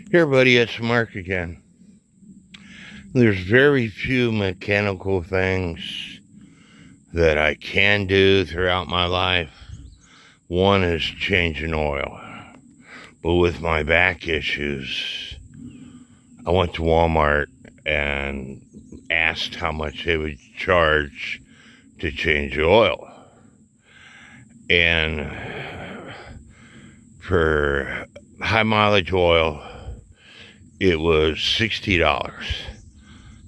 Here, buddy, it's Mark again. There's very few mechanical things that I can do throughout my life. One is changing oil. But with my back issues, I went to Walmart and asked how much they would charge to change the oil. And for high mileage oil, it was $60.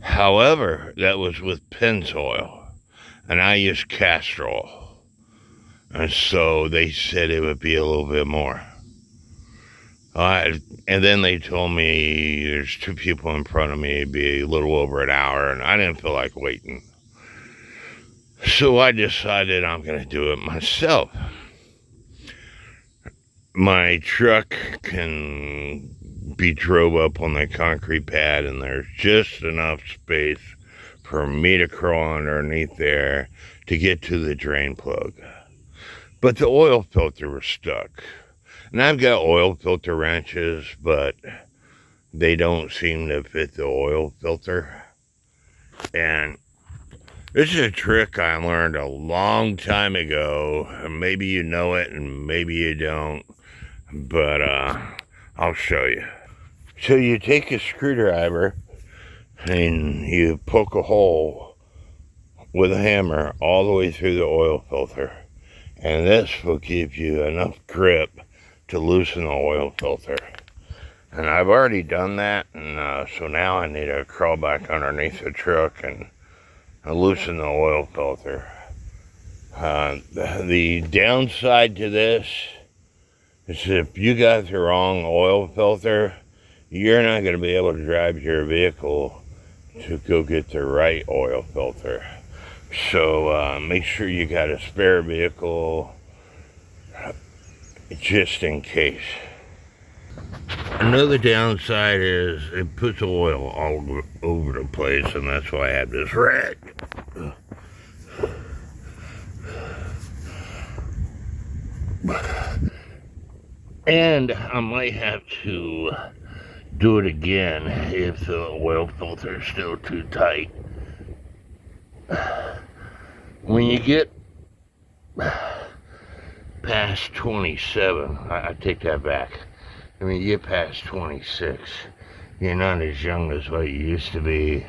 However, that was with Pennzoil, and I use castor oil, and so they said it would be a little bit more. And then they told me there's two people in front of me, it'd be a little over an hour, and I didn't feel like waiting. So I decided I'm going to do it myself. My truck can be drove up on the concrete pad, and there's just enough space for me to crawl underneath there to get to the drain plug. But the oil filter was stuck. And I've got oil filter wrenches, but they don't seem to fit the oil filter. And this is a trick I learned a long time ago. Maybe you know it and maybe you don't, but I'll show you. So you take a screwdriver and you poke a hole with a hammer all the way through the oil filter. And this will give you enough grip to loosen the oil filter. And I've already done that, and so now I need to crawl back underneath the truck and loosen the oil filter. The downside to this is if you got the wrong oil filter, you're not going to be able to drive your vehicle to go get the right oil filter. So make sure you got a spare vehicle just in case. Another downside is it puts oil all over the place, and that's why I have this rag. And I might have to do it again if the oil filter is still too tight. When you get past 27, I take that back. I mean, you get past 26, you're not as young as what you used to be,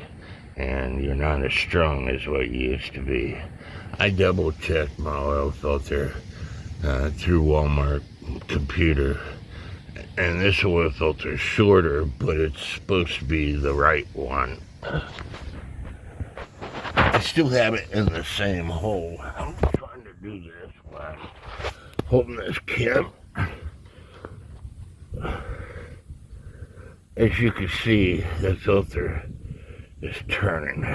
and you're not as strong as what you used to be. I double checked my oil filter through Walmart computer, and this oil filter is shorter, but it's supposed to be the right one. I still have it in the same hole. I'm trying to do this while holding this can. As you can see, the filter is turning.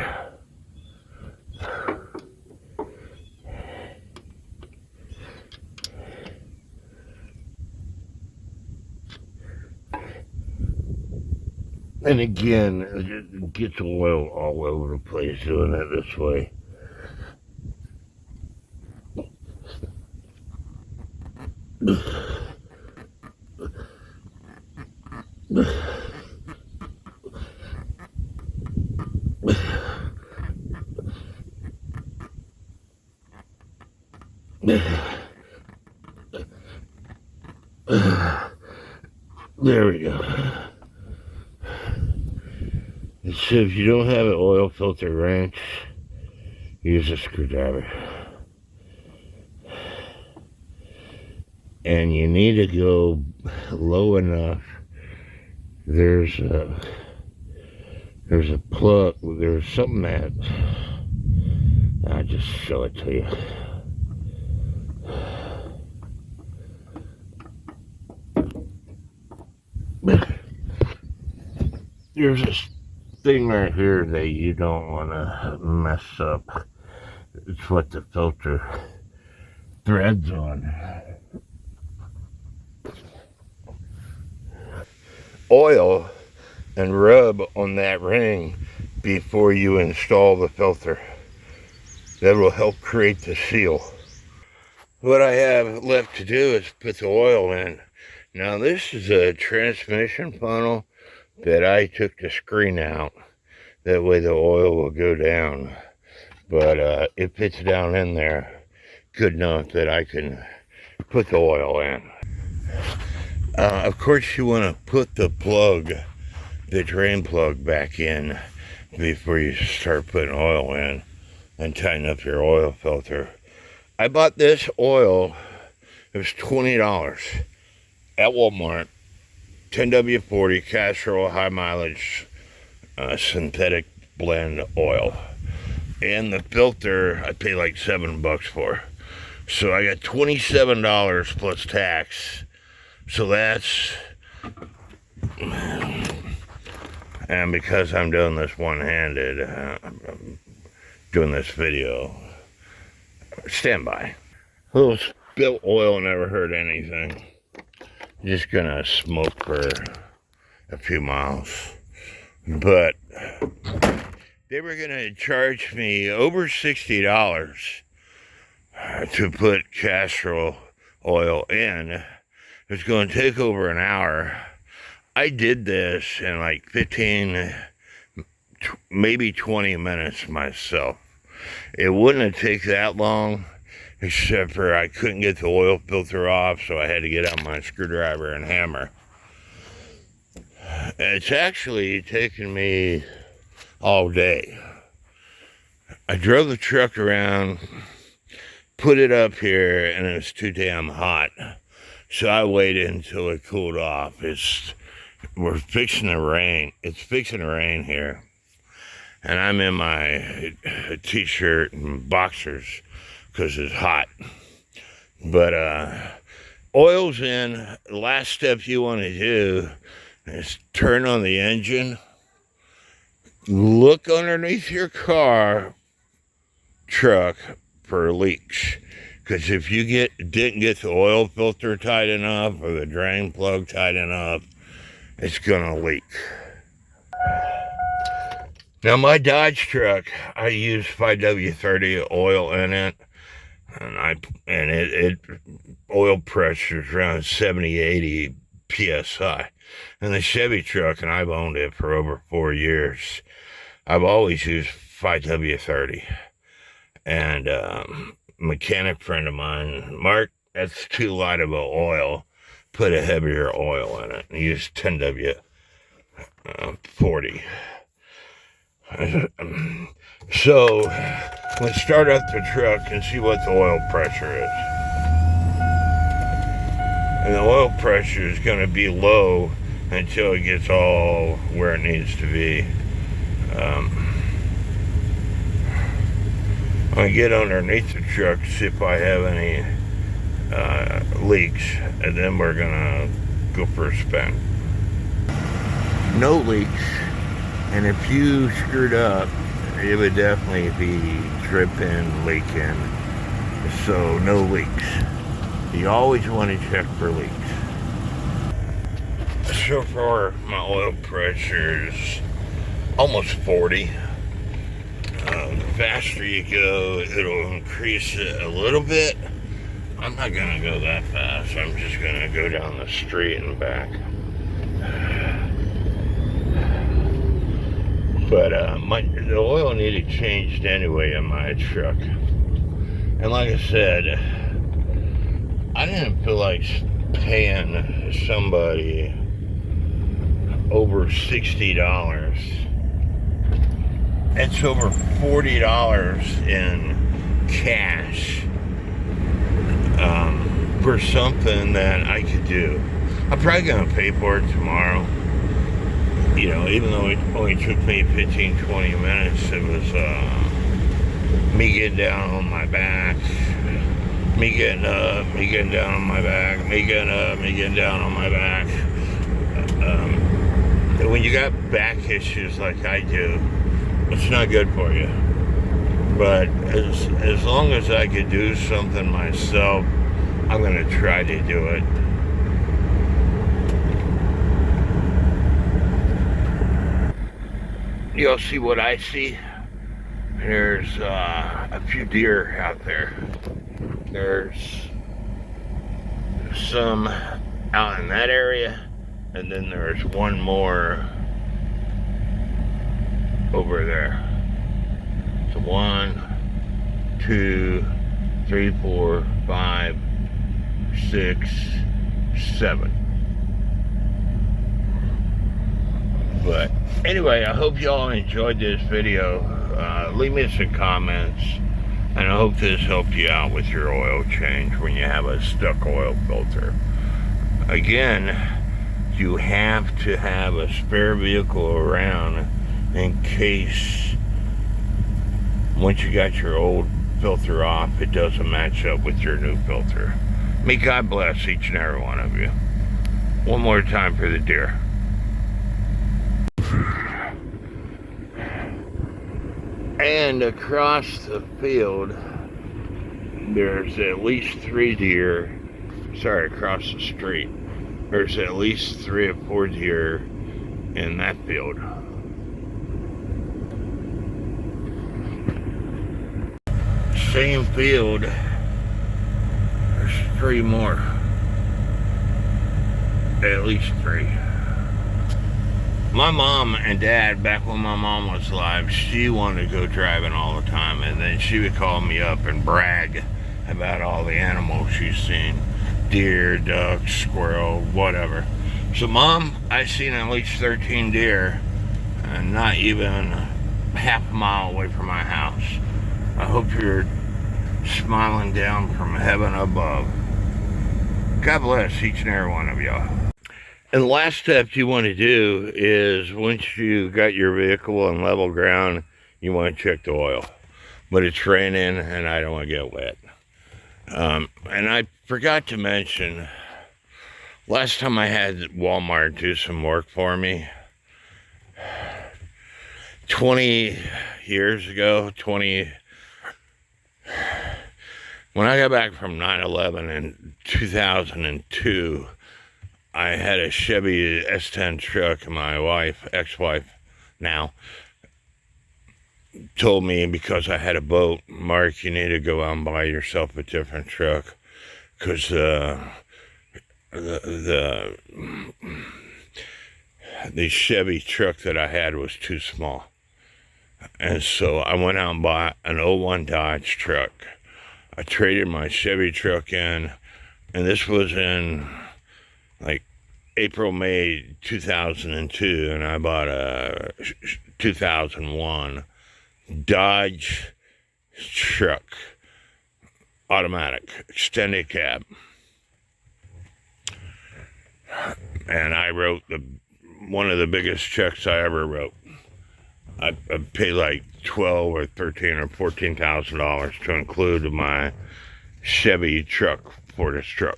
And again, it gets oil all over the place doing it this way. There we go. So if you don't have an oil filter wrench, use a screwdriver. And you need to go low enough. There's a plug, there's something that, I'll just show it to you. There's this thing right here that you don't want to mess up. It's what the filter threads on. Oil and rub on that ring before you install the filter. That will help create the seal. What I have left to do is put the oil in. Now this is a transmission funnel that I took the screen out. That way the oil will go down. But it fits down in there good enough that I can put the oil in. Of course you want to put the plug, the drain plug, back in before you start putting oil in and tighten up your oil filter. I bought this oil, it was $20 at Walmart, 10W40 Castrol high mileage synthetic blend oil. And the filter I paid like $7 for. So I got $27 plus tax. So that's, and because I'm doing this one-handed, I'm doing this video, stand by. A little spilt oil never hurt anything. Just gonna smoke for a few miles. But they were gonna charge me over $60 to put Castrol oil in. It was going to take over an hour. I did this in like 15, maybe 20 minutes myself. It wouldn't have taken that long, except for I couldn't get the oil filter off, so I had to get out my screwdriver and hammer. It's actually taken me all day. I drove the truck around, put it up here, and it was too damn hot. So I waited until it cooled off. We're fixing to rain. It's fixing to rain here. And I'm in my t-shirt and boxers because it's hot. But oil's in. The last step you want to do is turn on the engine. Look underneath your truck for leaks. Because if you didn't get the oil filter tight enough or the drain plug tight enough, it's gonna leak. Now my Dodge truck, I use 5W30 oil in it, and it oil pressure is around 70-80 psi. And the Chevy truck, and I've owned it for over 4 years, I've always used 5W30. And mechanic friend of mine, Mark, that's too light of a oil. Put a heavier oil in it and use 10W40. So let's start up the truck and see what the oil pressure is. And the oil pressure is going to be low until it gets all where it needs to be. I'm going to get underneath the truck to see if I have any leaks, and then we're going to go for a spin. No leaks, and if you screwed up, it would definitely be dripping, leaking, so no leaks. You always want to check for leaks. So far, my oil pressure is almost 40. The faster you go, it'll increase it a little bit. I'm not going to go that fast. I'm just going to go down the street and back. But the oil needed changed anyway in my truck. And like I said, I didn't feel like paying somebody over $60. It's over $40 in cash for something that I could do. I'm probably going to pay for it tomorrow. You know, even though it only took me 15-20 minutes, it was me getting down on my back, me getting up, me getting down on my back, me getting up, me getting down on my back. When you got back issues like I do, it's not good for you. But as long as I could do something myself, I'm going to try to do it. You'll see what I see. There's a few deer out there. There's some out in that area, and then there's one more over there. So 1, 2, 3, 4, 5, 6, 7. But anyway, I hope y'all enjoyed this video. Leave me some comments, and I hope this helped you out with your oil change when you have a stuck oil filter. Again, you have to have a spare vehicle around in case once you got your old filter off, it doesn't match up with your new filter. May God bless each and every one of you. One more time for the deer. And across the field, there's at least 3 deer. Sorry, across the street. There's at least 3 or 4 deer in that field. Same field, there's 3 more. At least 3. My mom and dad, back when my mom was alive, she wanted to go driving all the time, and then she would call me up and brag about all the animals she's seen. Deer, ducks, squirrel, whatever. So Mom, I've seen at least 13 deer, and not even half a mile away from my house. I hope you're smiling down from heaven above. God bless each and every one of y'all. And the last step you want to do is, once you got your vehicle on level ground, you want to check the oil. But it's raining and I don't want to get wet. And I forgot to mention, last time I had Walmart do some work for me, 20 years ago, when I got back from 9/11 in 2002, I had a Chevy Z71 truck, and my wife, ex-wife now, told me, because I had a boat, Mark, you need to go out and buy yourself a different truck, because the Chevy truck that I had was too small. And so I went out and bought an '01 Dodge truck. I traded my Chevy truck in, and this was in like April, May 2002, and I bought a 2001 Dodge truck, automatic, extended cab. And I wrote one of the biggest checks I ever wrote. I paid like $12 or $13 or $14,000 to include my Chevy truck for this truck.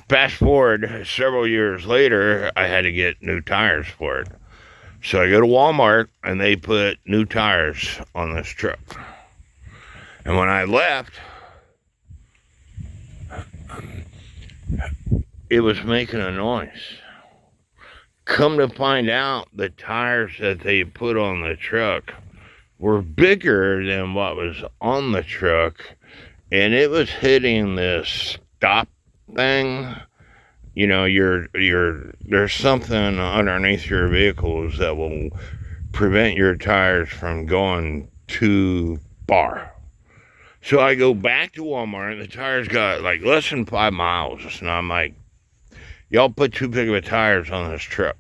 Fast forward several years later, I had to get new tires for it. So I go to Walmart and they put new tires on this truck. And when I left, it was making a noise. Come to find out, the tires that they put on the truck were bigger than what was on the truck, and it was hitting this stop thing. You know, there's something underneath your vehicles that will prevent your tires from going too far. So I go back to Walmart, and the tires got like less than 5 miles. And I'm like, y'all put too big of a tires on this truck.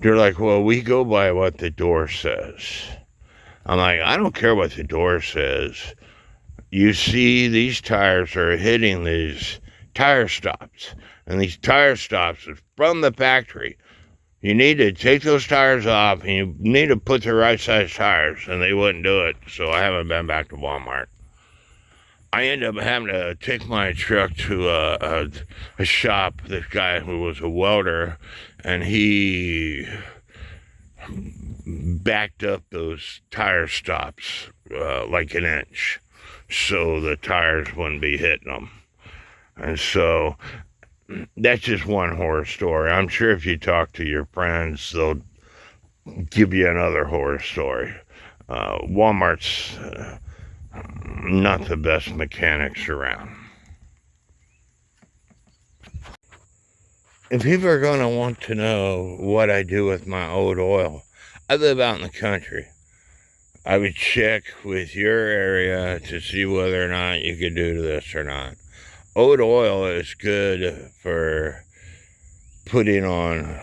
They're like, well, we go by what the door says. I'm like, I don't care what the door says. You see, these tires are hitting these tire stops. And these tire stops are from the factory. You need to take those tires off, and you need to put the right size tires. And they wouldn't do it, so I haven't been back to Walmart. I ended up having to take my truck to a shop, this guy who was a welder, and he backed up those tire stops like an inch so the tires wouldn't be hitting them. And so that's just one horror story. I'm sure if you talk to your friends, they'll give you another horror story. Walmart's not the best mechanics around. And people are going to want to know what I do with my old oil. I live out in the country. I would check with your area to see whether or not you could do this or not. Old oil is good for putting on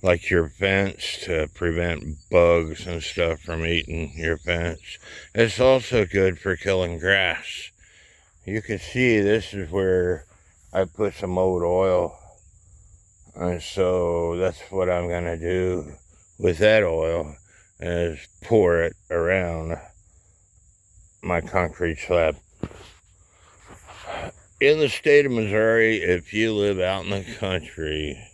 like your fence to prevent bugs and stuff from eating your fence. It's also good for killing grass. You can see this is where I put some old oil, and so that's what I'm gonna do with that oil, is pour it around my concrete slab. In the state of Missouri, if you live out in the country,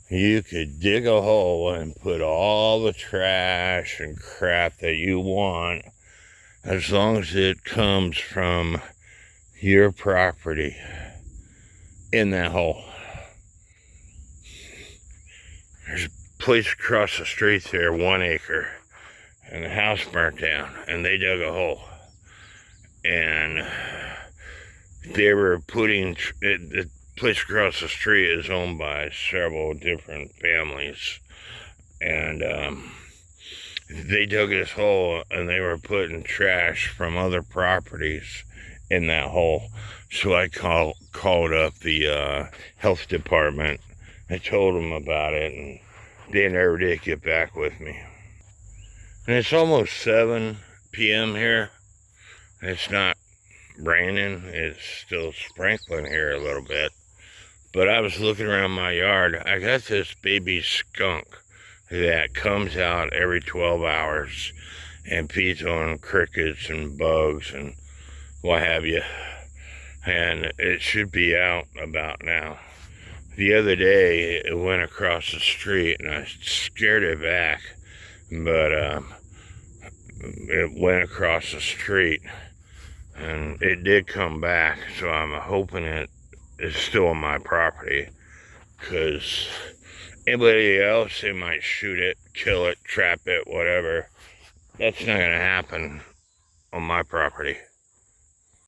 you could dig a hole and put all the trash and crap that you want, as long as it comes from your property, in that hole. There's a place across the street there, 1 acre, and the house burnt down, and they dug a hole. And they were putting, the place across the street is owned by several different families, and they dug this hole and they were putting trash from other properties in that hole. So I called up the health department. I told them about it, and they never did get back with me. And it's almost 7 p.m. here. It's not raining, it's still sprinkling here a little bit. But I was looking around my yard. I got this baby skunk that comes out every 12 hours and feeds on crickets and bugs and what have you. And it should be out about now. The other day, it went across the street and I scared it back. But it went across the street and it did come back. So I'm hoping it is still on my property, because anybody else, they might shoot it, kill it, trap it, whatever. That's not going to happen on my property.